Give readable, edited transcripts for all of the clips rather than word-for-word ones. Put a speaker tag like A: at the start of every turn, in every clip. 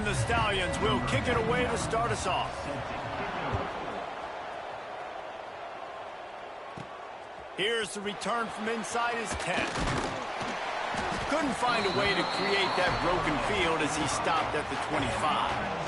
A: And the Stallions will kick it away to start us off. Here's the return from inside his 10. Couldn't find a way to create that broken field as he stopped at the 25.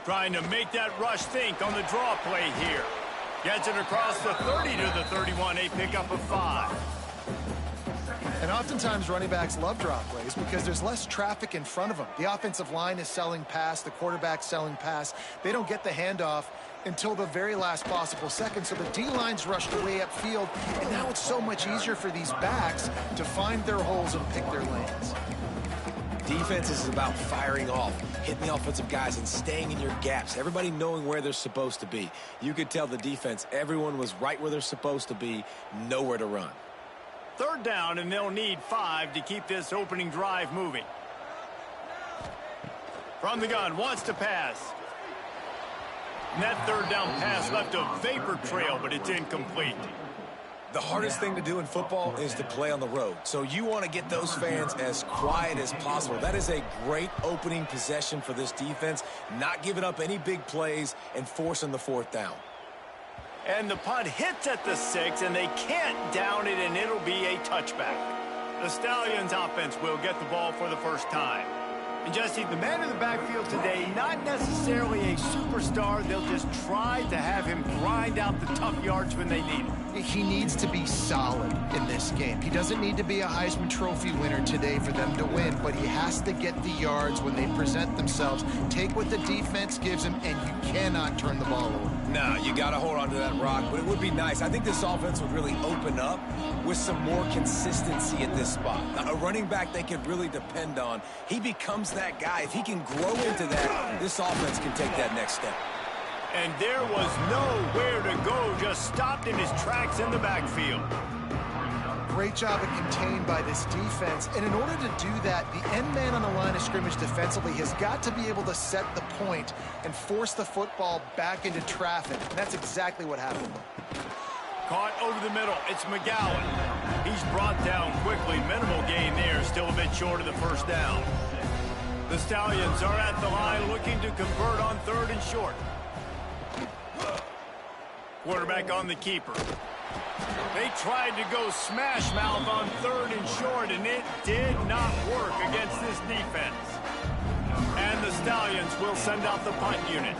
A: Trying to make that rush think on the draw play here. Gets it across the 30 to the 31, a pickup of 5.
B: And oftentimes running backs love draw plays because there's less traffic in front of them. The offensive line is selling pass, the quarterback's selling pass. They don't get the handoff until the very last possible second, so the D-line's rushed away upfield, and now it's so much easier for these backs to find their holes and pick their lanes.
C: Defense is about firing off, hitting the offensive guys and staying in your gaps, everybody knowing where they're supposed to be. You could tell the defense, everyone was right where they're supposed to be, nowhere to run.
A: Third down, and they'll need 5 to keep this opening drive moving. From the gun, wants to pass. And that third down pass left a vapor trail, but it's incomplete.
C: The hardest thing to do in football is to play on the road. So you want to get those fans as quiet as possible. That is a great opening possession for this defense, not giving up any big plays and forcing the fourth down.
A: And the punt hits at the 6, and they can't down it, and it'll be a touchback. The Stallions offense will get the ball for the first time. And Jesse, the man in the backfield today, not necessarily a superstar. They'll just try to have him grind out the tough yards when they need it.
B: He needs to be solid in this game. He doesn't need to be a Heisman Trophy winner today for them to win, but he has to get the yards when they present themselves. Take what the defense gives him, and you cannot turn the ball over.
C: No, you got to hold on to that rock, but it would be nice. I think this offense would really open up with some more consistency at this spot. A running back they can really depend on. He becomes that guy. If he can grow into that, this offense can take that next step.
A: And there was nowhere to go, just stopped in his tracks in the backfield.
B: Great job of contained by this defense. And in order to do that, the end man on the line of scrimmage defensively has got to be able to set the point and force the football back into traffic. And that's exactly what happened.
A: Caught over the middle. It's McGowan. He's brought down quickly. Minimal gain there. Still a bit short of the first down. The Stallions are at the line looking to convert on 3rd and short. Quarterback on the keeper. They tried to go smash mouth on 3rd and short, and it did not work against this defense. And the Stallions will send out the punt unit.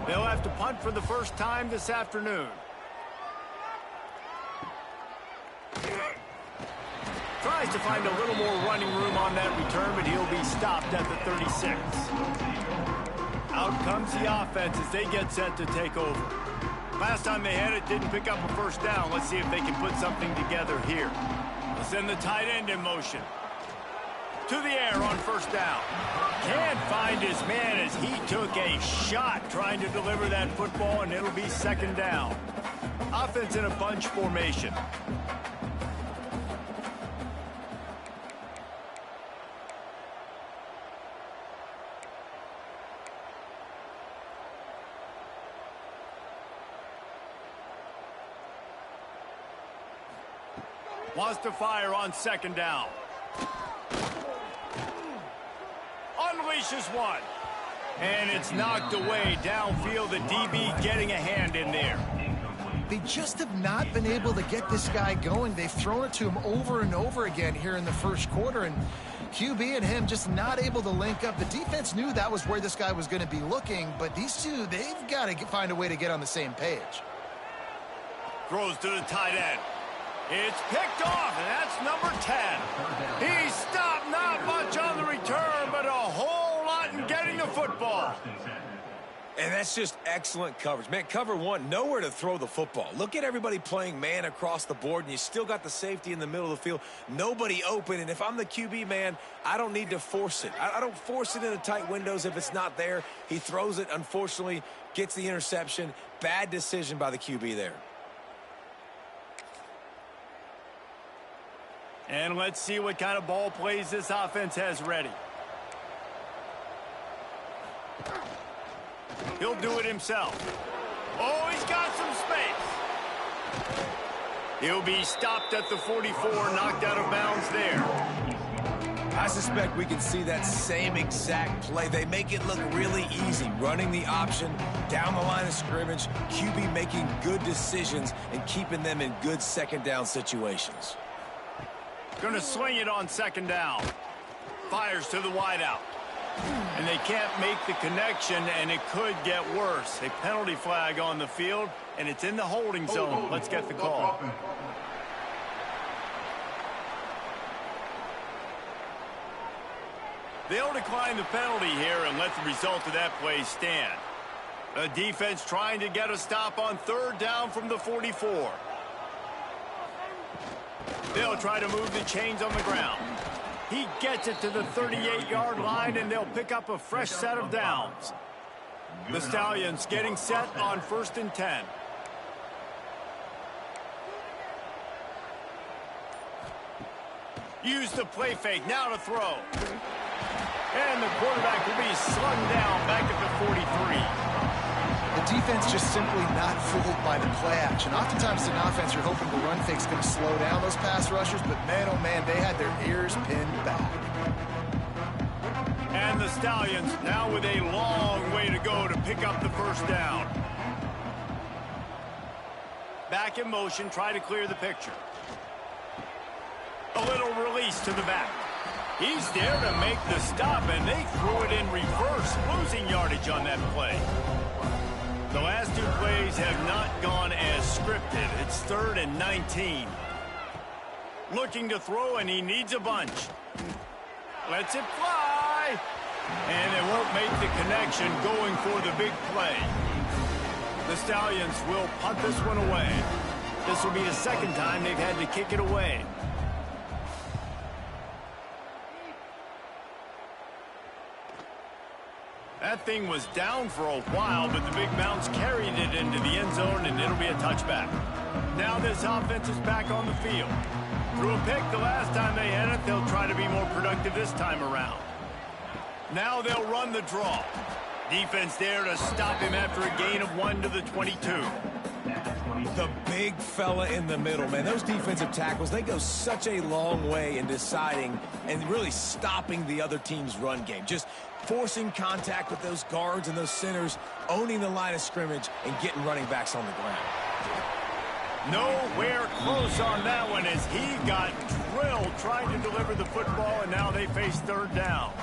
A: They'll have to punt for the first time this afternoon. Tries to find a little more running room on that return, but he'll be stopped at the 36. Out comes the offense as they get set to take over. Last time they had it, didn't pick up a first down. Let's see if they can put something together here. They'll send the tight end in motion. To the air on first down. Can't find his man as he took a shot trying to deliver that football, and it'll be 2nd down. Offense in a bunch formation. Wants to fire on 2nd down. Unleashes one. And it's knocked away downfield. The DB getting a hand in there.
B: They just have not been able to get this guy going. They've thrown it to him over and over again here in the first quarter, and QB and him just not able to link up. The defense knew that was where this guy was going to be looking, but these two, they've got to find a way to get on the same page.
A: Throws to the tight end. It's picked off, and that's number 10. He stopped not much on the return, but a whole lot in getting the football.
C: And that's just excellent coverage. Man, cover one, nowhere to throw the football. Look at everybody playing man across the board, and you still got the safety in the middle of the field. Nobody open, and if I'm the QB, man, I don't need to force it. I don't force it into tight windows if it's not there. He throws it, unfortunately, gets the interception. Bad decision by the QB there.
A: And let's see what kind of ball plays this offense has ready. He'll do it himself. Oh, he's got some space. He'll be stopped at the 44, knocked out of bounds there.
C: I suspect we can see that same exact play. They make it look really easy, running the option down the line of scrimmage, QB making good decisions and keeping them in good second down situations.
A: Going to swing it on second down. Fires to the wideout. And they can't make the connection, and it could get worse. A penalty flag on the field, and it's in the holding zone. Let's get the call. They'll decline the penalty here and let the result of that play stand. The defense trying to get a stop on third down from the 44. They'll try to move the chains on the ground. He gets it to the 38-yard line, and they'll pick up a fresh set of downs. The Stallions getting set on 1st and 10. Use the play fake, now to throw. And the quarterback will be slung down back at the 43.
B: The defense just simply not fooled by the play action. Oftentimes in offense, you're hoping the run fake's going to slow down those pass rushers, but man, oh man, they had their ears pinned back.
A: And the Stallions now with a long way to go to pick up the first down. Back in motion, try to clear the picture. A little release to the back. He's there to make the stop, and they threw it in reverse, losing yardage on that play. The last two plays have not gone as scripted. It's 3rd and 19. Looking to throw, and he needs a bunch. Lets it fly. And it won't make the connection going for the big play. The Stallions will punt this one away. This will be the second time they've had to kick it away. That thing was down for a while, but the big bounce carried it into the end zone, and it'll be a touchback. Now this offense is back on the field. Threw a pick the last time they had it. They'll try to be more productive this time around. Now they'll run the draw. Defense there to stop him after a gain of 1 to the 22.
C: The big fella in the middle, man. Those defensive tackles, they go such a long way in deciding and really stopping the other team's run game. Just forcing contact with those guards and those centers, owning the line of scrimmage, and getting running backs on the ground.
A: Nowhere close on that one as he got drilled trying to deliver the football, and now they face 3rd down.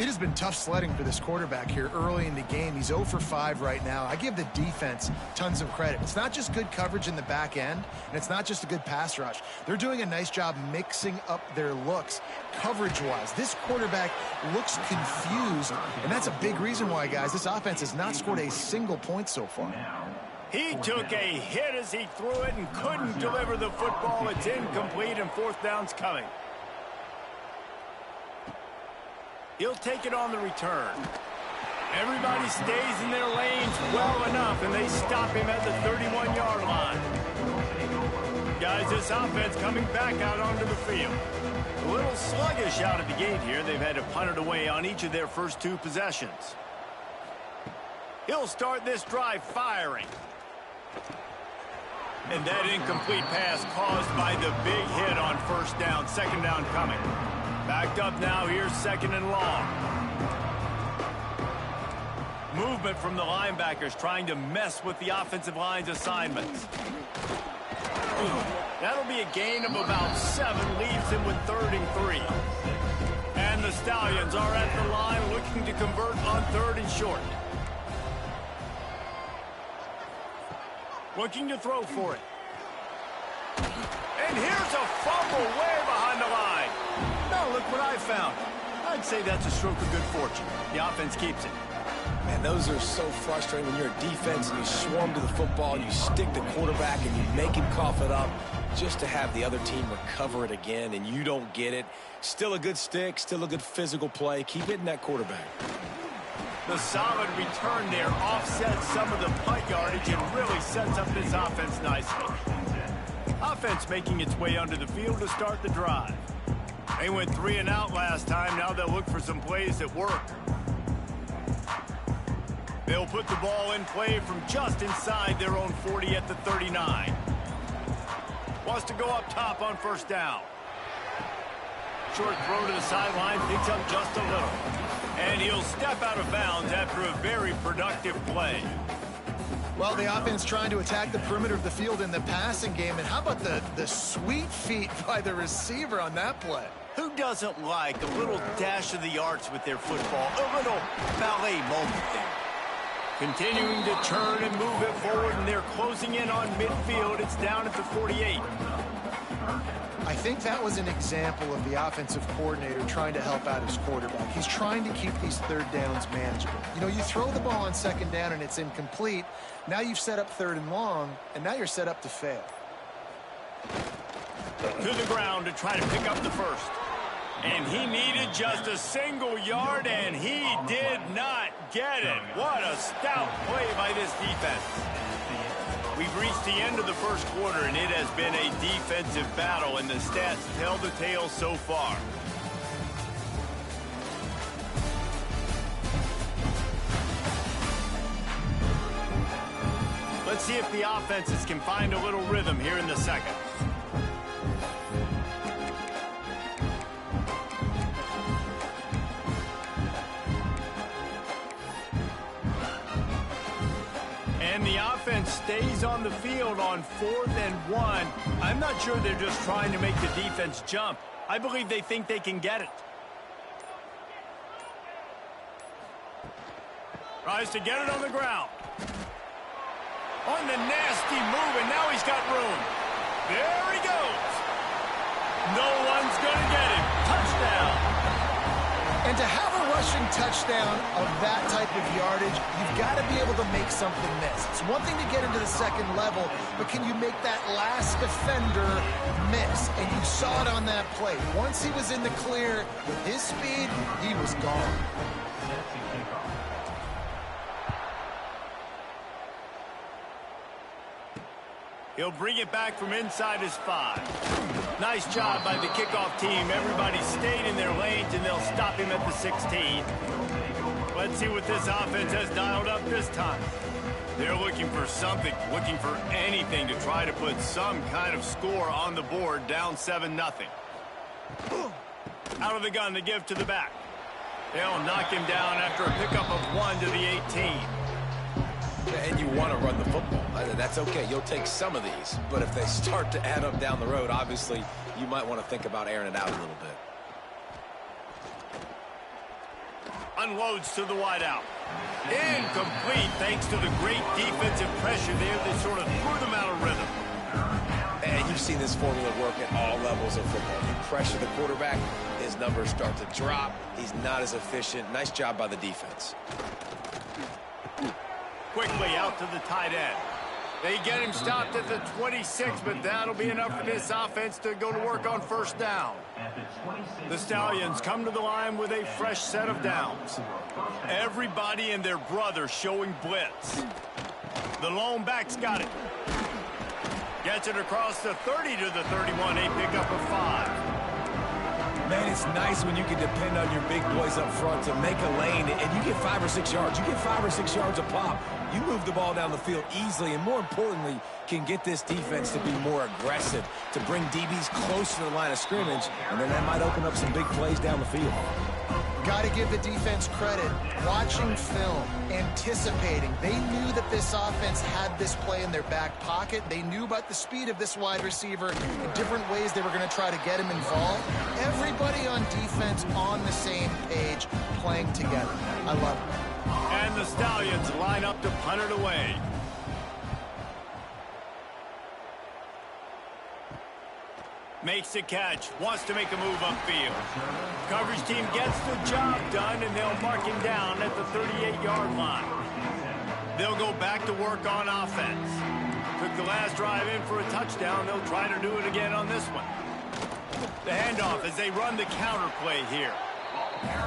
B: It has been tough sledding for this quarterback here early in the game. He's 0 for 5 right now. I give the defense tons of credit. It's not just good coverage in the back end, and it's not just a good pass rush. They're doing a nice job mixing up their looks coverage-wise. This quarterback looks confused, and that's a big reason why, guys, this offense has not scored a single point so far.
A: He took a hit as he threw it and couldn't deliver the football. It's incomplete, and 4th down's coming. He'll take it on the return. Everybody stays in their lanes well enough, and they stop him at the 31-yard line. Guys, this offense coming back out onto the field. A little sluggish out of the gate here. They've had to punt it away on each of their first 2 possessions. He'll start this drive firing. And that incomplete pass caused by the big hit on 1st down. 2nd down coming. Backed up now, here's 2nd and long. Movement from the linebackers trying to mess with the offensive line's assignments. That'll be a gain of about 7, leaves him with 3rd and 3. And the Stallions are at the line looking to convert on 3rd and short. Looking to throw for it. And here's a fumble way behind the line. Now look what I found. I'd say that's a stroke of good fortune. The offense keeps it.
C: Man, those are so frustrating when you're a defense and you swarm to the football, and you stick the quarterback and you make him cough it up just to have the other team recover it again, and you don't get it. Still a good stick, still a good physical play. Keep hitting that quarterback.
A: The solid return there offsets some of the punt yardage and really sets up this offense nicely. Offense making its way under the field to start the drive. They went 3 and out last time. Now they'll look for some plays that work. They'll put the ball in play from just inside their own 40 at the 39. Wants to go up top on first down. Short throw to the sideline, picks up just a little. And he'll step out of bounds after a very productive play.
B: Well, the offense trying to attack the perimeter of the field in the passing game. And how about the sweet feet by the receiver on that play?
A: Who doesn't like a little dash of the arts with their football? A little ballet moment there. Continuing to turn and move it forward, and they're closing in on midfield. It's down at the 48.
B: I think that was an example of the offensive coordinator trying to help out his quarterback. He's trying to keep these third downs manageable. You know, you throw the ball on second down and it's incomplete. Now you've set up third and long, and now you're set up to fail.
A: To the ground to try to pick up the first. And he needed just a single yard, and he did not get it. What a stout play by this defense. We've reached the end of the first quarter, and it has been a defensive battle, and the stats tell the tale so far. Let's see if the offenses can find a little rhythm here in the second. And the offense stays on the field on 4th and 1. I'm not sure they're just trying to make the defense jump. I believe they think they can get it. Tries to get it on the ground. On the nasty move, and now he's got room. There he goes. No one's going to get him. Touchdown.
B: And to have a rushing touchdown of that type of yardage, you've got to be able to make something miss. It's one thing to get into the second level, but can you make that last defender miss? And you saw it on that play. Once he was in the clear with his speed, he was gone.
A: He'll bring it back from inside his 5. Nice job by the kickoff team. Everybody stayed in their lanes, and they'll stop him at the 16. Let's see what this offense has dialed up this time. They're looking for something, looking for anything to try to put some kind of score on the board, down 7-0. Out of the gun to give to the back. They'll knock him down after a pickup of 1 to the 18.
C: And you want to run the football. That's okay. You'll take some of these. But if they start to add up down the road, obviously, you might want to think about airing it out a little bit.
A: Unloads to the wideout. Incomplete thanks to the great defensive pressure there that sort of threw them out of rhythm.
C: And you've seen this formula work at all levels of football. You pressure the quarterback, his numbers start to drop. He's not as efficient. Nice job by the defense.
A: Quickly out to the tight end. They get him stopped at the 26, but that'll be enough for this offense to go to work on first down. The Stallions come to the line with a fresh set of downs. Everybody and their brother showing blitz. The lone back's got it. Gets it across the 30 to the 31, a pickup of 5.
C: Man, it's nice when you can depend on your big boys up front to make a lane, and you get 5 or 6 yards. You get 5 or 6 yards a pop. You move the ball down the field easily, and more importantly, can get this defense to be more aggressive, to bring DBs close to the line of scrimmage, and then that might open up some big plays down the field.
B: Got to give the defense credit. Watching film, anticipating. They knew that this offense had this play in their back pocket. They knew about the speed of this wide receiver and different ways they were going to try to get him involved. Everybody on defense on the same page, playing together. I love it.
A: And the Stallions line up to punt it away. Makes the catch, wants to make a move upfield. Coverage team gets the job done, and they'll mark him down at the 38-yard line. They'll go back to work on offense. Took the last drive in for a touchdown. They'll try to do it again on this one. The handoff as they run the counter play here.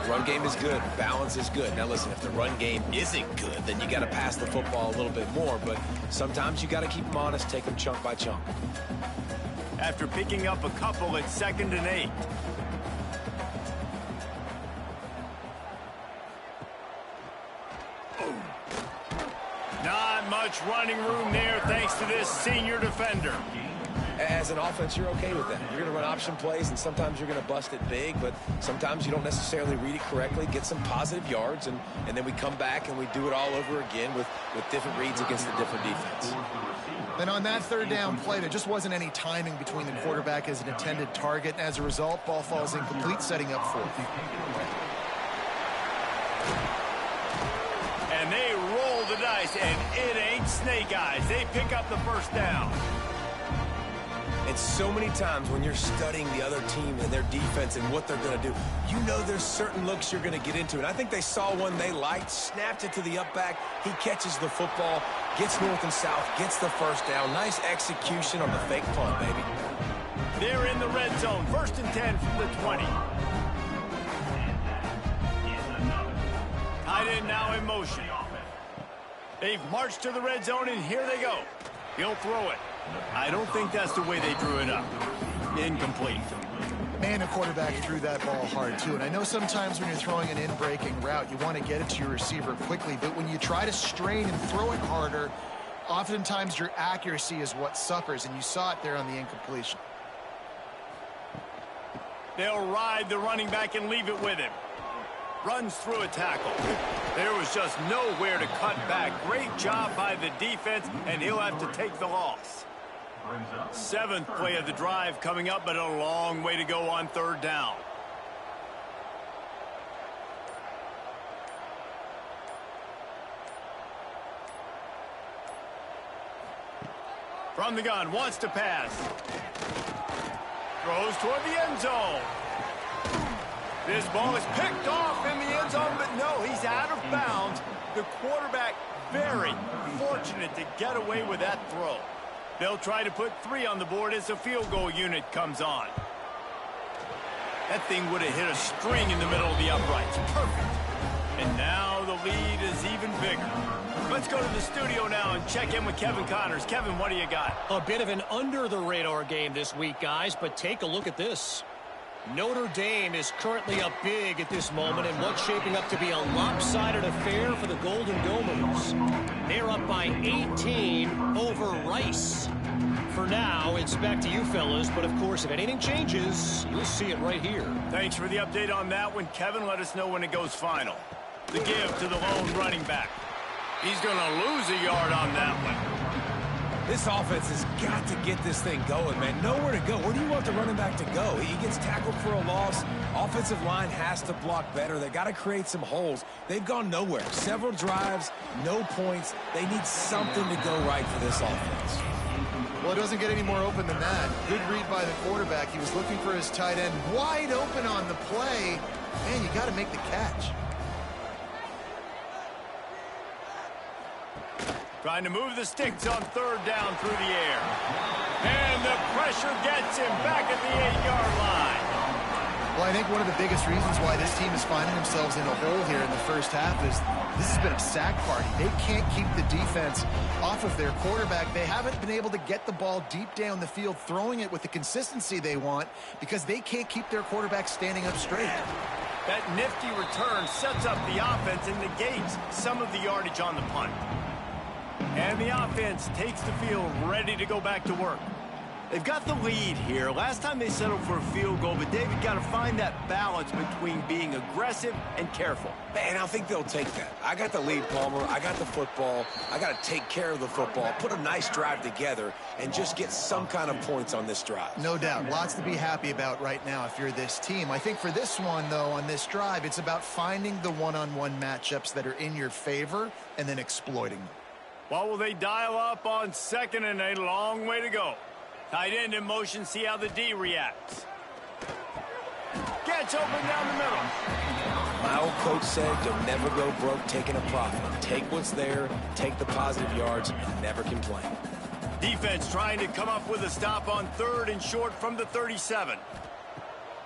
C: Run game is good. Balance is good. Now listen, if the run game isn't good, then you got to pass the football a little bit more. But sometimes you got to keep them honest, take them chunk by chunk.
A: after picking up a couple at 2nd and 8. Not much running room there thanks to this senior defender.
C: As an offense, you're okay with that. You're going to run option plays, and sometimes you're going to bust it big, but sometimes you don't necessarily read it correctly, get some positive yards, and then we come back and we do it all over again with different reads against the different defense.
B: Then on that 3rd down play, there just wasn't any timing between the quarterback as an intended target. As a result, ball falls incomplete, setting up 4th.
A: And they roll the dice, and it ain't snake eyes. They pick up the 1st down.
C: And so many times when you're studying the other team and their defense and what they're going to do, you know there's certain looks you're going to get into. And I think they saw one they liked, snapped it to the up back. He catches the football, gets north and south, gets the 1st down. Nice execution on the fake punt, baby.
A: They're in the red zone. 1st and 10 from the 20. Tight end now in motion. They've marched to the red zone, and here they go. He'll throw it. I don't think that's the way they drew it up. Incomplete.
B: Man, the quarterback threw that ball hard, too. And I know sometimes when you're throwing an in-breaking route, you want to get it to your receiver quickly. But when you try to strain and throw it harder, oftentimes your accuracy is what suffers. And you saw it there on the incompletion.
A: They'll ride the running back and leave it with him. Runs through a tackle. There was just nowhere to cut back. Great job by the defense, and he'll have to take the loss. 7th play of the drive coming up, but a long way to go on 3rd down. From the gun, wants to pass. Throws toward the end zone. This ball is picked off in the end zone, but no, he's out of bounds. The quarterback very fortunate to get away with that throw. They'll try to put 3 on the board as the field goal unit comes on. That thing would have hit a string in the middle of the uprights. Perfect. And now the lead is even bigger. Let's go to the studio now and check in with Kevin Connors. Kevin, what do you got?
D: A bit of an under-the-radar game this week, guys, but take a look at this. Notre Dame is currently up big at this moment in what's shaping up to be a lopsided affair for the Golden Domers. They're up by 18 over Rice. For now, it's back to you fellas, but of course, if anything changes, you'll see it right here.
A: Thanks for the update on that one, Kevin. Let us know when it goes final. The give to the lone running back. He's going to lose a yard on that one.
C: This offense has got to get this thing going, man. Nowhere to go. Where do you want the running back to go? He gets tackled for a loss. Offensive line has to block better. They got to create some holes. They've gone nowhere. Several drives, no points. They need something to go right for this offense.
B: Well, it doesn't get any more open than that. Good read by the quarterback. He was looking for his tight end wide open on the play. Man, you got to make the catch.
A: Trying to move the sticks on 3rd down through the air. And the pressure gets him back at the 8-yard line.
B: Well, I think one of the biggest reasons why this team is finding themselves in a hole here in the first half is this has been a sack party. They can't keep the defense off of their quarterback. They haven't been able to get the ball deep down the field, throwing it with the consistency they want because they can't keep their quarterback standing up straight.
A: That nifty return sets up the offense and negates some of the yardage on the punt. And the offense takes the field ready to go back to work. They've got the lead here. Last time they settled for a field goal, but David got to find that balance between being aggressive and careful.
C: Man, I think they'll take that. I got the lead, Palmer. I got the football. I got to take care of the football, put a nice drive together, and just get some kind of points on this drive.
B: No doubt. Lots to be happy about right now if you're this team. I think for this one, though, on this drive, it's about finding the one-on-one matchups that are in your favor and then exploiting them.
A: What will they dial up on 2nd and 8? Long way to go. Tight end in motion, see how the D reacts. Gets open down the middle.
C: My old coach said you'll never go broke taking a profit. Take what's there, take the positive yards, and never complain.
A: Defense trying to come up with a stop on 3rd and short from the 37.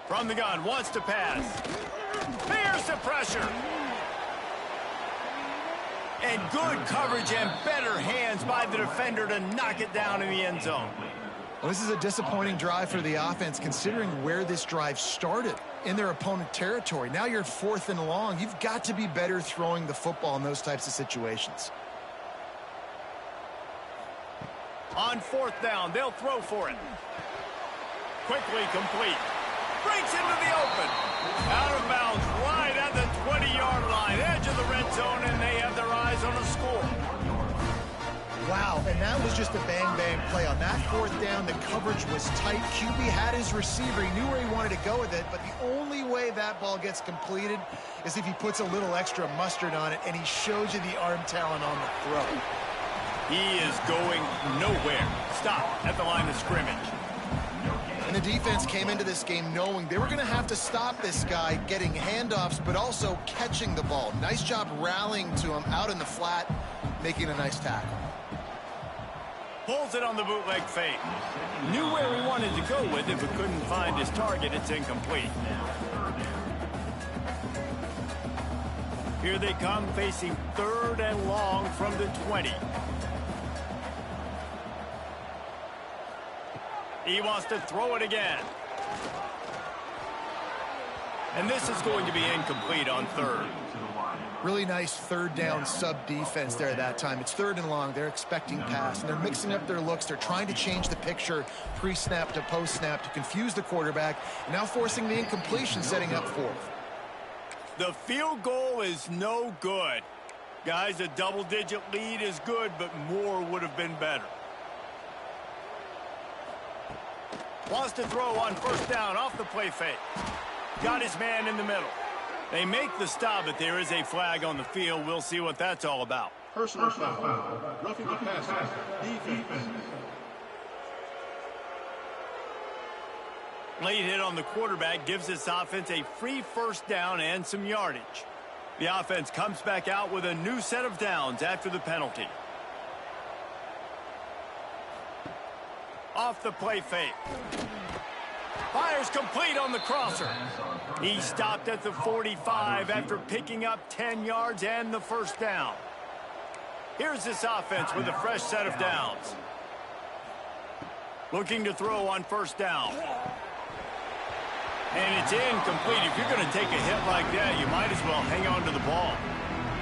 A: From the gun, wants to pass. Fears the pressure. And good coverage and better hands by the defender to knock it down in the end zone.
B: Well, this is a disappointing drive for the offense considering where this drive started in their opponent territory. Now you're 4th and long. You've got to be better throwing the football in those types of situations.
A: On 4th down, they'll throw for it. Quickly complete. Breaks into the open. Out of bounds, right at the 20-yard line. Edge of the red zone, and they have their eyes on a score.
B: Wow, and that was just a bang-bang play. On that 4th down, the coverage was tight. QB had his receiver. He knew where he wanted to go with it, but the only way that ball gets completed is if he puts a little extra mustard on it, and he shows you the arm talent on the throw.
A: He is going nowhere. Stop at the line of scrimmage.
B: And the defense came into this game knowing they were going to have to stop this guy getting handoffs, but also catching the ball. Nice job rallying to him out in the flat, making a nice tackle.
A: Pulls it on the bootleg fake. Knew where he wanted to go with it, but couldn't find his target. It's incomplete. Here they come, facing 3rd and long from the 20. He wants to throw it again. And this is going to be incomplete on 3rd.
B: Really nice 3rd down sub defense there at that time. It's 3rd and long. They're expecting pass, and they're mixing up their looks. They're trying to change the picture pre-snap to post-snap to confuse the quarterback, and now forcing the incompletion, setting up 4th.
A: The field goal is no good. Guys, a double-digit lead is good, but more would have been better. Wants to throw on 1st down off the play fake. Got his man in the middle. They make the stop, but there is a flag on the field. We'll see what that's all about.
E: Personal foul. Roughing the passer. Defense.
A: Late hit on the quarterback gives this offense a free 1st down and some yardage. The offense comes back out with a new set of downs after the penalty. Off the play fake. Fires complete on the crosser. He stopped at the 45 after picking up 10 yards and the 1st down. Here's this offense with a fresh set of downs. Looking to throw on 1st down. And it's incomplete. If you're going to take a hit like that, you might as well hang on to the ball.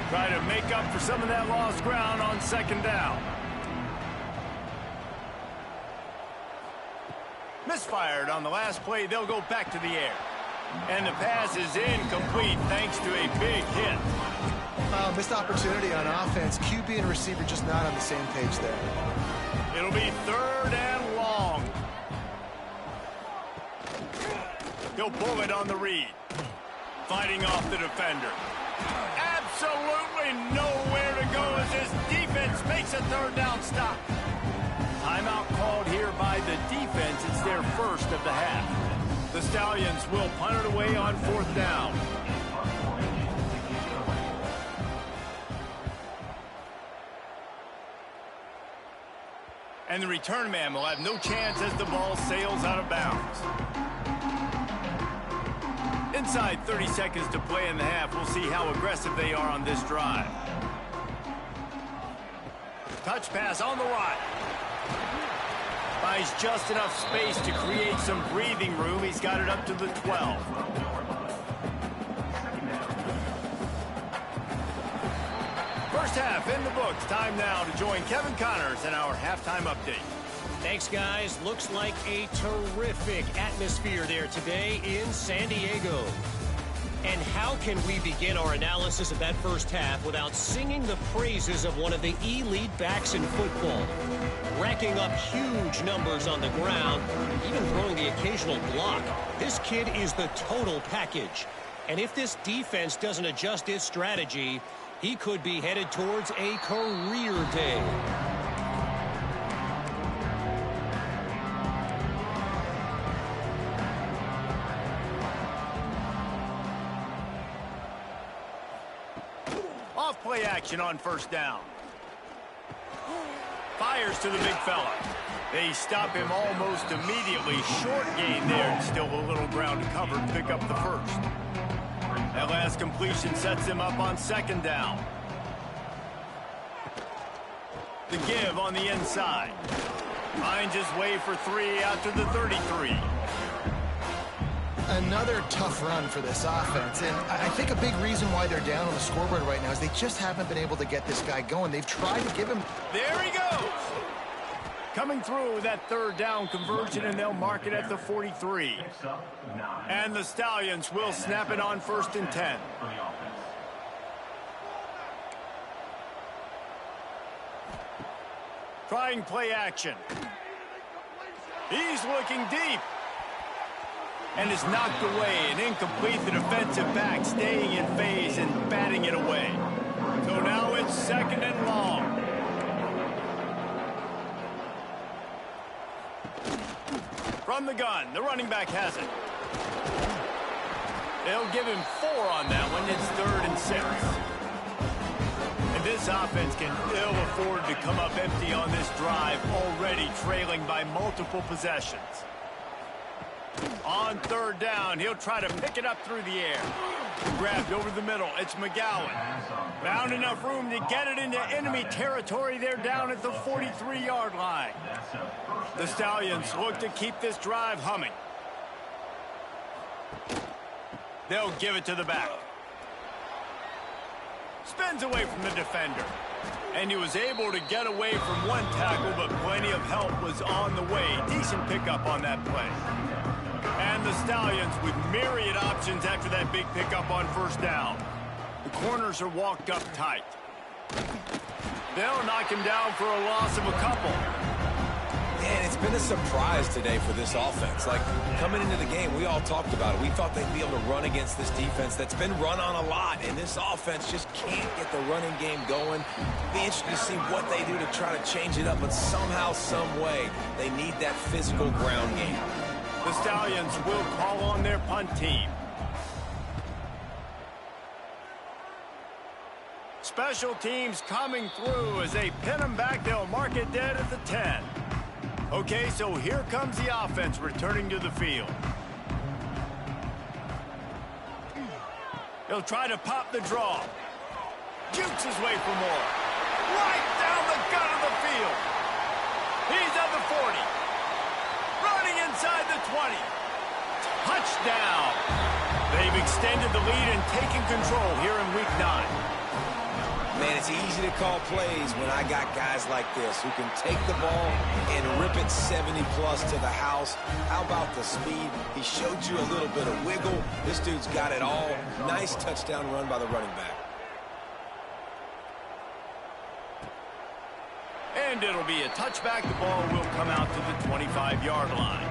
A: Try to make up for some of that lost ground on 2nd down. Misfired on the last play. They'll go back to the air. And the pass is incomplete thanks to a big hit.
B: Missed opportunity on offense. QB and receiver just not on the same page there.
A: It'll be 3rd and long. He'll pull it on the read. Fighting off the defender. Absolutely nowhere to go as this defense makes a 3rd down stop. Timeout called here by the defense. It's their 1st of the half. The Stallions will punt it away on 4th down. And the return man will have no chance as the ball sails out of bounds. Inside 30 seconds to play in the half. We'll see how aggressive they are on this drive. Touch pass on the right. Buys just enough space to create some breathing room. He's got it up to the 12. First half in the books. Time now to join Kevin Connors in our halftime update.
D: Thanks, guys. Looks like a terrific atmosphere there today in San Diego. And how can we begin our analysis of that first half without singing the praises of one of the elite backs in football? Racking up huge numbers on the ground, even throwing the occasional block. This kid is the total package. And if this defense doesn't adjust its strategy, he could be headed towards a career day.
A: Play action on 1st down. Fires to the big fella. They stop him almost immediately. Short gain there, and still a little ground to cover to pick up the 1st. That last completion sets him up on 2nd down. The give on the inside. Finds his way for 3 after the 33.
B: Another tough run for this offense, and I think a big reason why they're down on the scoreboard right now is they just haven't been able to get this guy going. They've tried to give him...
A: There he goes! Coming through with that third down conversion, and they'll mark it at the 43. And the Stallions will snap it on 1st and 10. Trying play action. He's looking deep. And is knocked away and incomplete. The defensive back staying in phase and batting it away. So now it's 2nd and long. From the gun, the running back has it. They'll give him 4 on that one. It's 3rd and 6. And this offense can ill afford to come up empty on this drive, already trailing by multiple possessions. On 3rd down, he'll try to pick it up through the air. Grabbed over the middle. It's McGowan. Found enough room to get it into enemy territory. They're down at the 43-yard line. The Stallions look to keep this drive humming. They'll give it to the back. Spins away from the defender. And he was able to get away from one tackle, but plenty of help was on the way. Decent pickup on that play. And the Stallions with myriad options after that big pickup on 1st down. The corners are walked up tight. They'll knock him down for a loss of a couple.
C: Man, it's been a surprise today for this offense. Like, coming into the game, we all talked about it. We thought they'd be able to run against this defense that's been run on a lot, and this offense just can't get the running game going. Be interesting to see what they do to try to change it up, but somehow, some way, they need that physical ground game.
A: The Stallions will call on their punt team. Special teams coming through as they pin them back. They'll mark it dead at the 10. Okay, so here comes the offense returning to the field. He'll try to pop the draw. Jukes his way for more. Right down the gut of the field. He's at the 40. Running inside the 20. Touchdown. They've extended the lead and taken control here in Week 9.
C: Man, it's easy to call plays when I got guys like this who can take the ball and rip it 70-plus to the house. How about the speed? He showed you a little bit of wiggle. This dude's got it all. Nice touchdown run by the running back.
A: And it'll be a touchback. The ball will come out to the 25-yard line.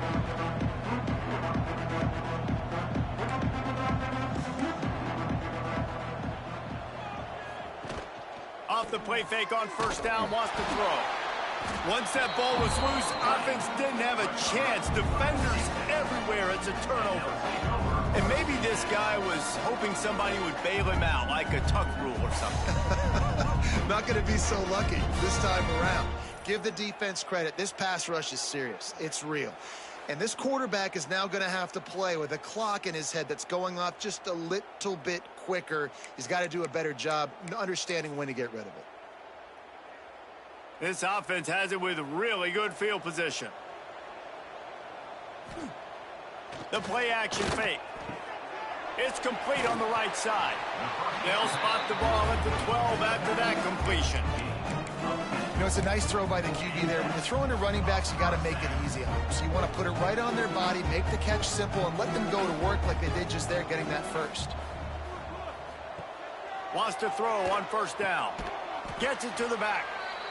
A: Off the play fake on 1st down, wants to throw. Once that ball was loose, offense didn't have a chance. Defenders everywhere. It's a turnover. And maybe this guy was hoping somebody would bail him out, like a tuck rule or something.
B: Not going to be so lucky this time around. Give the defense credit. This pass rush is serious. It's real. And this quarterback is now going to have to play with a clock in his head that's going off just a little bit quicker. He's got to do a better job understanding when to get rid of it.
A: This offense has it with really good field position. The play action fake. It's complete on the right side. They'll spot the ball at the 12 after that completion.
B: You know, it's a nice throw by the QB there. When you're throwing to running backs, you got to make it easy on them. So you want to put it right on their body, make the catch simple, and let them go to work like they did just there, getting that first.
A: Wants to throw on 1st down. Gets it to the back.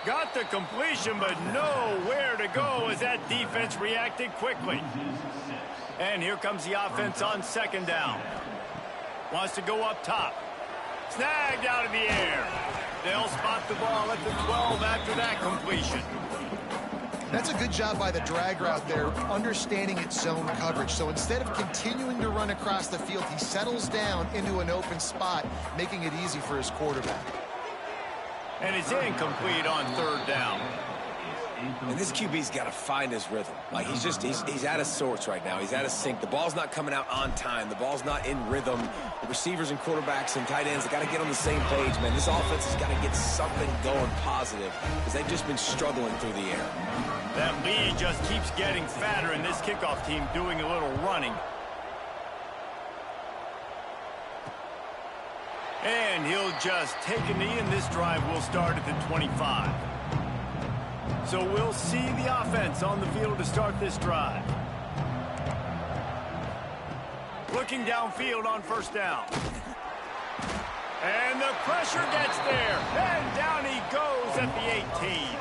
A: Got the completion, but nowhere to go as that defense reacted quickly. And here comes the offense on 2nd down. Wants to go up top. Snagged out of the air. They'll spot the ball at the 12 after that completion.
B: That's a good job by the drag route there, understanding its zone coverage. So instead of continuing to run across the field, he settles down into an open spot, making it easy for his quarterback.
A: And it's incomplete on 3rd down.
C: And this QB's got to find his rhythm. Like, he's out of sorts right now. He's out of sync. The ball's not coming out on time. The ball's not in rhythm. The receivers and quarterbacks and tight ends, they got to get on the same page, man. This offense has got to get something going positive because they've just been struggling through the air.
A: That lead just keeps getting fatter, and this kickoff team doing a little running. And he'll just take a knee, and this drive will start at the 25. So we'll see the offense on the field to start this drive. Looking downfield on first down. And the pressure gets there. And down he goes at the 18.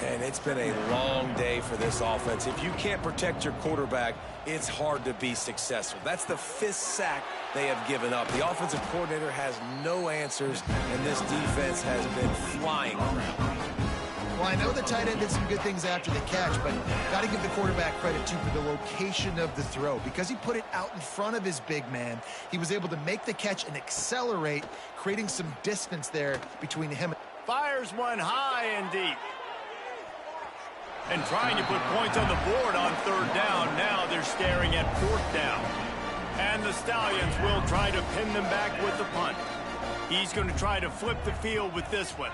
C: And it's been a long day for this offense. If you can't protect your quarterback, it's hard to be successful. That's the 5th sack they have given up. The offensive coordinator has no answers, and this defense has been flying around.
B: Well, I know the tight end did some good things after the catch, but got to give the quarterback credit, too, for the location of the throw. Because he put it out in front of his big man, he was able to make the catch and accelerate, creating some distance there between him.
A: Fires one high and deep. And trying to put points on the board on third down. Now they're staring at fourth down. And the Stallions will try to pin them back with the punt. He's going to try to flip the field with this one.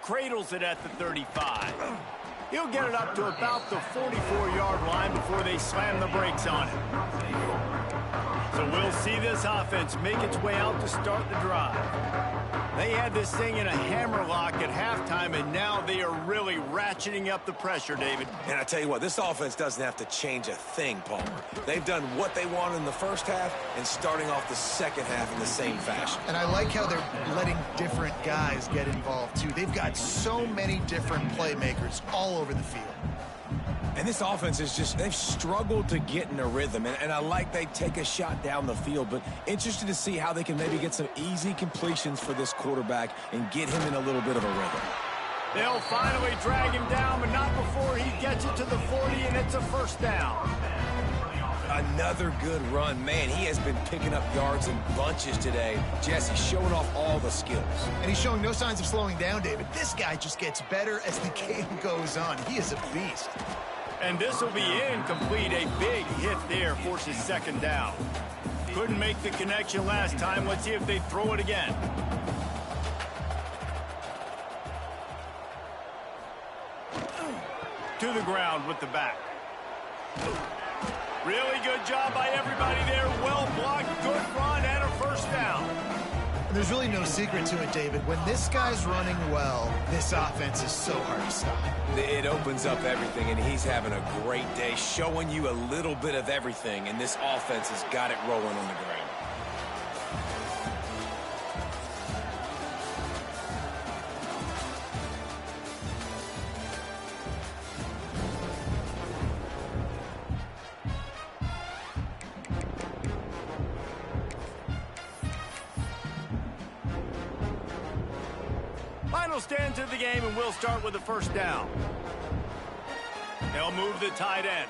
A: Cradles it at the 35. He'll get it up to about the 44-yard line before they slam the brakes on it. So we'll see this offense make its way out to start the drive. They had this thing in a hammerlock at halftime, and now they are really ratcheting up the pressure, David.
C: And I tell you what, this offense doesn't have to change a thing, Palmer. They've done what they wanted in the first half and starting off the second half in the same fashion.
B: And I like how they're letting different guys get involved, too. They've got so many different playmakers all over the field.
C: And this offense is just, they've struggled to get in a rhythm. And I like they take a shot down the field, but interested to see how they can maybe get some easy completions for this quarterback and get him in a little bit of a rhythm.
A: They'll finally drag him down, but not before he gets it to the 40, and it's a first down.
C: Another good run. Man, he has been picking up yards in bunches today. Jesse showing off all the skills.
B: And he's showing no signs of slowing down, David. This guy just gets better as the game goes on. He is a beast.
A: And this will be incomplete. A big hit there forces second down. Couldn't make the connection last time. Let's see if they throw it again. To the ground with the back. Really good job by everybody there. Well blocked, good run, and a first down.
B: There's really no secret to it, David. When this guy's running well, this offense is so hard to stop.
C: It opens up everything, and he's having a great day, showing you a little bit of everything, and this offense has got it rolling on the ground.
A: Final stands of the game, and we'll start with the first down. They'll move the tight end.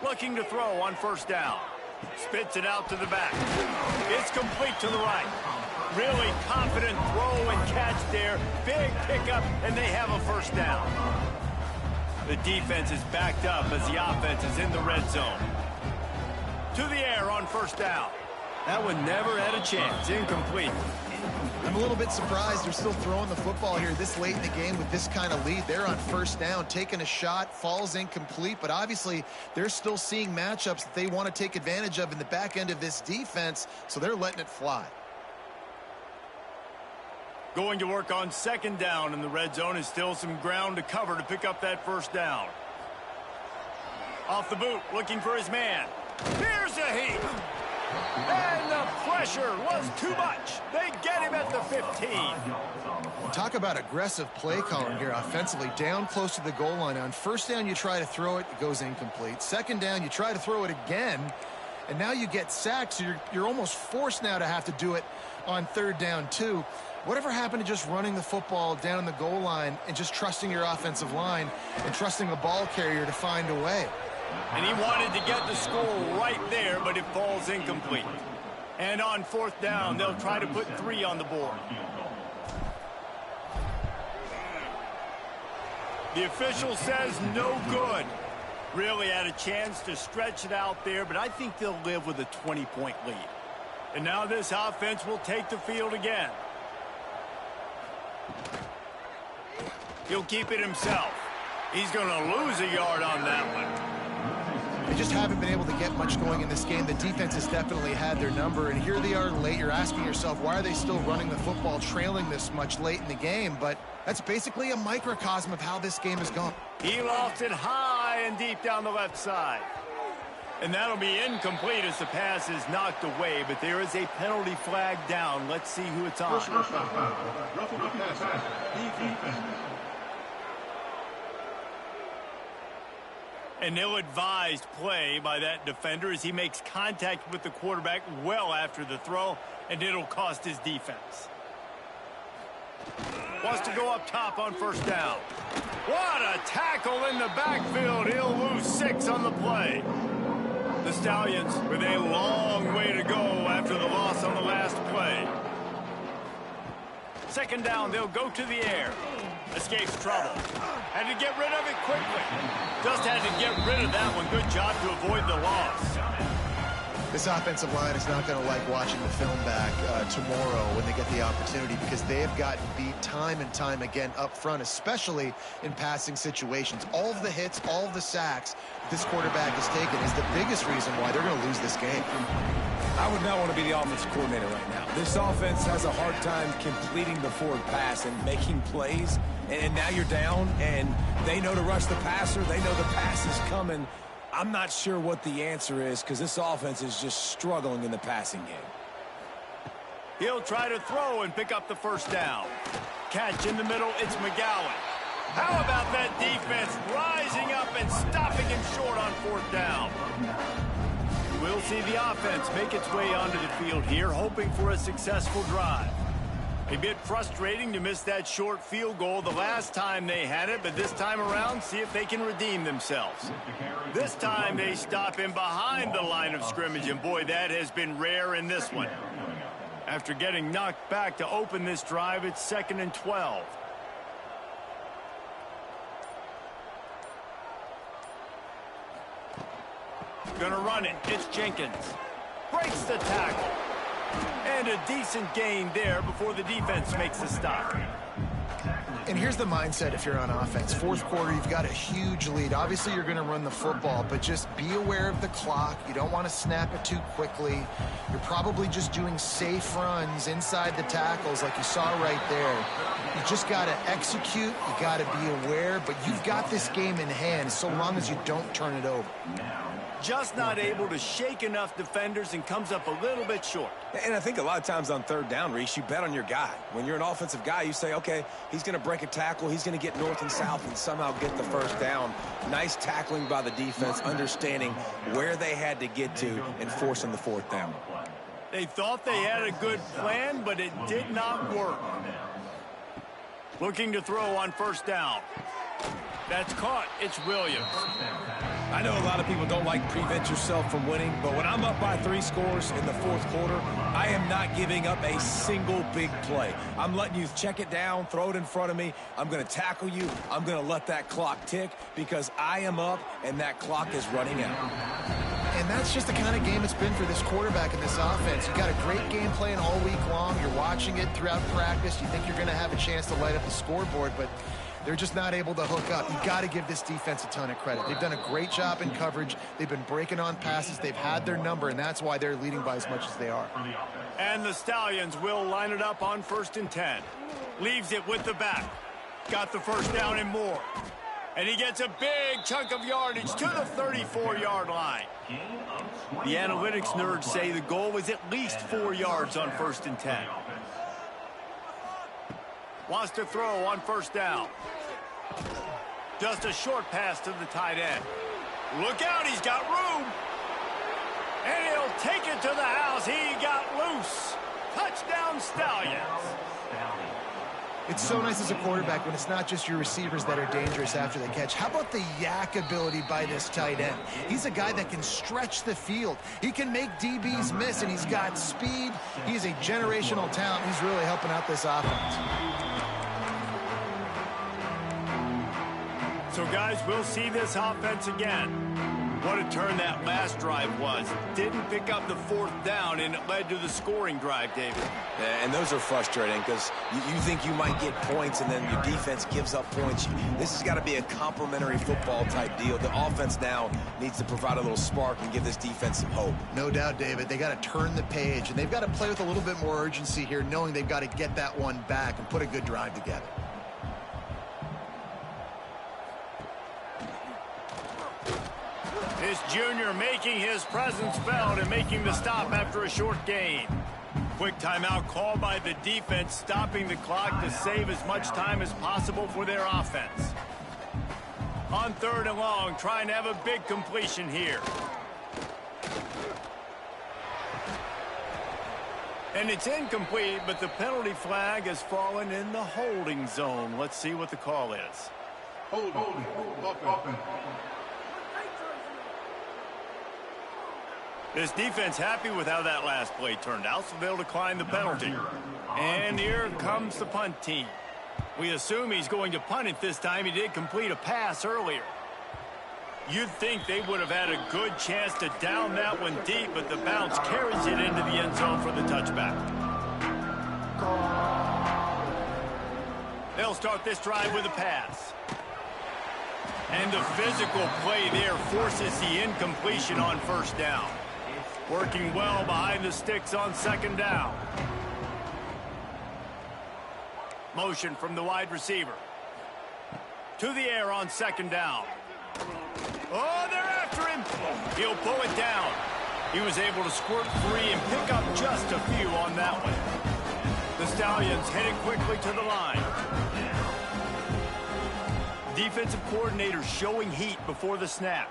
A: Looking to throw on first down. Spits it out to the back. It's complete to the right. Really confident throw and catch there. Big pickup, and they have a first down. The defense is backed up as the offense is in the red zone. To the air on first down. That one never had a chance. Incomplete.
B: I'm a little bit surprised they're still throwing the football here this late in the game with this kind of lead. They're on first down, taking a shot, falls incomplete, but obviously they're still seeing matchups that they want to take advantage of in the back end of this defense, so they're letting it fly.
A: Going to work on second down in the red zone is still some ground to cover to pick up that first down. Off the boot, looking for his man. Here's a heat. And the pressure was too much. They get him at the 15.
B: Talk about aggressive play calling here offensively. Down close to the goal line. On first down, you try to throw it. It goes incomplete. Second down, you try to throw it again. And now you get sacked, so you're almost forced now to have to do it on third down, too. Whatever happened to just running the football down the goal line and just trusting your offensive line and trusting the ball carrier to find a way?
A: And he wanted to get the score right there, but it falls incomplete. And on fourth down, they'll try to put 3 on the board. The official says no good. Really had a chance to stretch it out there, but I think they'll live with a 20-point lead. And now this offense will take the field again. He'll keep it himself. He's going to lose a yard on that one.
B: They just haven't been able to get much going in this game. The defense has definitely had their number, and here they are late. You're asking yourself, why are they still running the football, trailing this much late in the game? But that's basically a microcosm of how this game has gone.
A: He lost it high and deep down the left side. And that'll be incomplete as the pass is knocked away, but there is a penalty flag down. Let's see who it's on.
E: Roughing the passer, defense.
A: An ill-advised play by that defender as he makes contact with the quarterback well after the throw, and it'll cost his defense. Wants to go up top on first down. What a tackle in the backfield. He'll lose 6 on the play. The Stallions with a long way to go after the loss on the last play. Second down, they'll go to the air. Escapes trouble. Had to get rid of it quickly. Just had to get rid of that one. Good job to avoid the loss.
B: This offensive line is not going to like watching the film back tomorrow when they get the opportunity, because they have gotten beat time and time again up front, especially in passing situations. All of the hits, all of the sacks this quarterback has taken is the biggest reason why they're going to lose this game.
C: I would not want to be the offensive coordinator right now. This offense has a hard time completing the forward pass and making plays, and now you're down, and they know to rush the passer. They know the pass is coming. I'm not sure what the answer is, because this offense is just struggling in the passing game.
A: He'll try to throw and pick up the first down. Catch in the middle, it's McGowan. How about that defense rising up and stopping him short on fourth down? We'll see the offense make its way onto the field here, hoping for a successful drive. A bit frustrating to miss that short field goal the last time they had it, but this time around, see if they can redeem themselves. This time they stop him behind the line of scrimmage, and boy, that has been rare in this one. After getting knocked back to open this drive, it's 2nd and 12. Gonna run it. It's Jenkins. Breaks the tackle. And a decent gain there before the defense makes a stop.
B: And here's the mindset if you're on offense. Fourth quarter, you've got a huge lead. Obviously, you're going to run the football, but just be aware of the clock. You don't want to snap it too quickly. You're probably just doing safe runs inside the tackles like you saw right there. You just got to execute. You got to be aware, but you've got this game in hand so long as you don't turn it over.
A: Just not able to shake enough defenders and comes up a little bit short.
C: And I think a lot of times on third down, Reese, you bet on your guy. When you're an offensive guy, you say, okay, he's going to break a tackle, he's going to get north and south and somehow get the first down. Nice tackling by the defense, understanding where they had to get to and forcing the fourth down.
A: They thought they had a good plan, but it did not work. Looking to throw on first down. That's caught. It's Williams.
C: I know a lot of people don't like prevent yourself from winning, but when I'm up by 3 scores in the fourth quarter, I am not giving up a single big play. I'm letting you check it down, throw it in front of me. I'm going to tackle you. I'm going to let that clock tick because I am up and that clock is running out.
B: And that's just the kind of game it's been for this quarterback and this offense. You got a great game plan all week long. You're watching it throughout practice. You think you're going to have a chance to light up the scoreboard, but they're just not able to hook up. You've got to give this defense a ton of credit. They've done a great job in coverage. They've been breaking on passes. They've had their number, and that's why they're leading by as much as they are.
A: And the Stallions will line it up on 1st and 10. Leaves it with the back. Got the first down and more. And he gets a big chunk of yardage to the 34-yard line. The analytics nerds say the goal was at least 4 yards on 1st and 10. Wants to throw on first down. Just a short pass to the tight end. Look out, he's got room. And he'll take it to the house. He got loose. Touchdown, Stallions.
B: It's so nice as a quarterback when it's not just your receivers that are dangerous after the catch. How about the yak ability by this tight end? He's a guy that can stretch the field. He can make DBs miss, and he's got speed. He's a generational talent. He's really helping out this offense.
A: So, guys, we'll see this offense again. What a turn that last drive was. Didn't pick up the 4th down, and it led to the scoring drive, David.
C: Yeah, and those are frustrating because you think you might get points, and then your defense gives up points. This has got to be a complementary football type deal. The offense now needs to provide a little spark and give this defense some hope.
B: No doubt, David. They got to turn the page, and they've got to play with a little bit more urgency here, knowing they've got to get that one back and put a good drive together.
A: This junior making his presence felt and making the stop after a short gain. Quick timeout called by the defense, stopping the clock to save as much time as possible for their offense. On 3rd and long, trying to have a big completion here. And it's incomplete, but the penalty flag has fallen in the holding zone. Let's see what the call is.
E: Holding. Offense.
A: This defense happy with how that last play turned out, so they'll decline the penalty. And here comes the punt team. We assume he's going to punt it this time. He did complete a pass earlier. You'd think they would have had a good chance to down that one deep, but the bounce carries it into the end zone for the touchback. They'll start this drive with a pass. And the physical play there forces the incompletion on 1st down. Working well behind the sticks on 2nd down. Motion from the wide receiver. To the air on 2nd down. Oh, they're after him. He'll pull it down. He was able to squirt free and pick up just a few on that one. The Stallions headed quickly to the line. Defensive coordinator showing heat before the snap.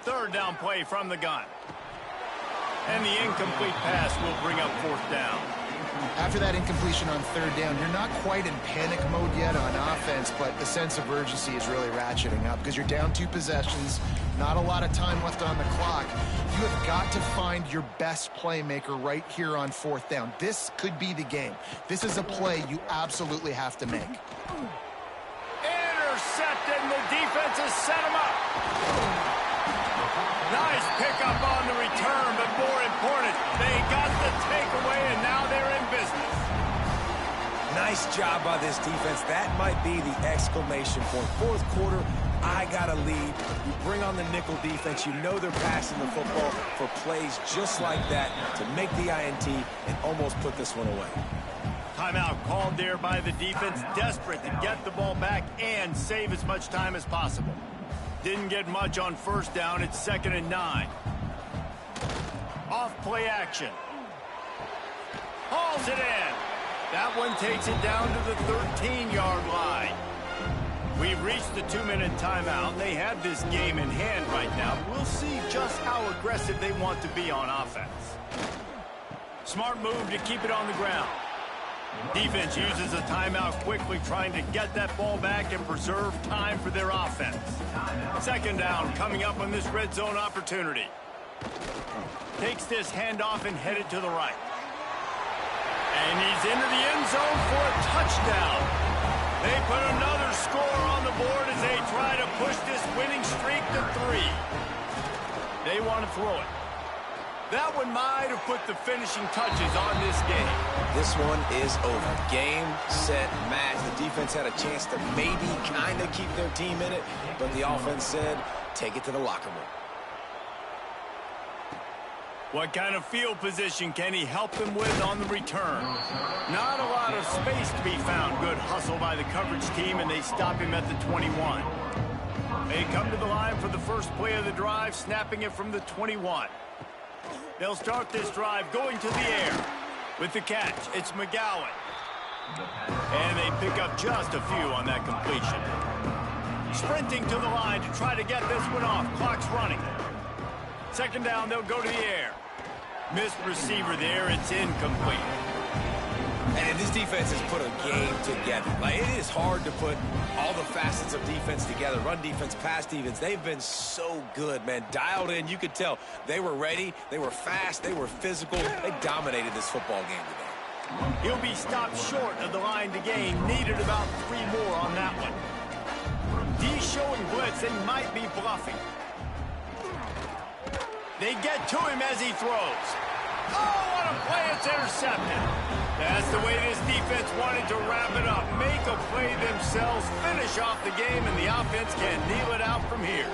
A: 3rd down play from the gun. And the incomplete pass will bring up 4th down.
B: After that incompletion on 3rd down, you're not quite in panic mode yet on offense, but the sense of urgency is really ratcheting up because you're down 2 possessions, not a lot of time left on the clock. You have got to find your best playmaker right here on 4th down. This could be the game. This is a play you absolutely have to make.
A: Intercepted, and the defense has set him up. Nice pickup on the return, but more important, they got the takeaway, and now they're in business.
C: Nice job by this defense. That might be the exclamation point. 4th quarter, I got a lead. You bring on the nickel defense. You know they're passing the football for plays just like that to make the INT and almost put this one away.
A: Timeout called there by the defense, desperate to get the ball back and save as much time as possible. Didn't get much on 1st down. It's 2nd and 9. Off play action. Hauls it in. That one takes it down to the 13-yard line. We've reached the 2-minute timeout. They have this game in hand right now. We'll see just how aggressive they want to be on offense. Smart move to keep it on the ground. Defense uses a timeout quickly, trying to get that ball back and preserve time for their offense. 2nd down coming up on this red zone opportunity. Takes this handoff and headed to the right. And he's into the end zone for a touchdown. They put another score on the board as they try to push this winning streak to 3. They want to throw it. That one might have put the finishing touches on this game.
C: This one is over. Game, set, match. The defense had a chance to maybe kind of keep their team in it, but the offense said, take it to the locker room.
A: What kind of field position can he help them with on the return? Not a lot of space to be found. Good hustle by the coverage team, and they stop him at the 21. They come to the line for the first play of the drive, snapping it from the 21. They'll start this drive going to the air. With the catch, it's McGowan. And they pick up just a few on that completion. Sprinting to the line to try to get this one off. Clock's running. 2nd down, they'll go to the air. Missed receiver there, it's incomplete.
C: And this defense has put a game together. Like, it is hard to put all the facets of defense together. Run defense, pass defense. They've been so good, man. Dialed in. You could tell they were ready. They were fast. They were physical. They dominated this football game today.
A: He'll be stopped short of the line to gain. Needed about 3 more on that one. He's showing blitz. They might be bluffing. They get to him as he throws. Oh, what a play. It's intercepted. That's the way this defense wanted to wrap it up. Make a play themselves, finish off the game, and the offense can kneel it out from here.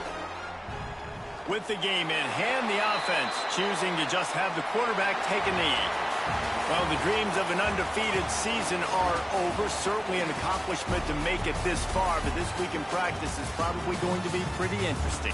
A: With the game in hand, the offense choosing to just have the quarterback take a knee. Well, the dreams of an undefeated season are over. Certainly an accomplishment to make it this far, but this week in practice is probably going to be pretty interesting.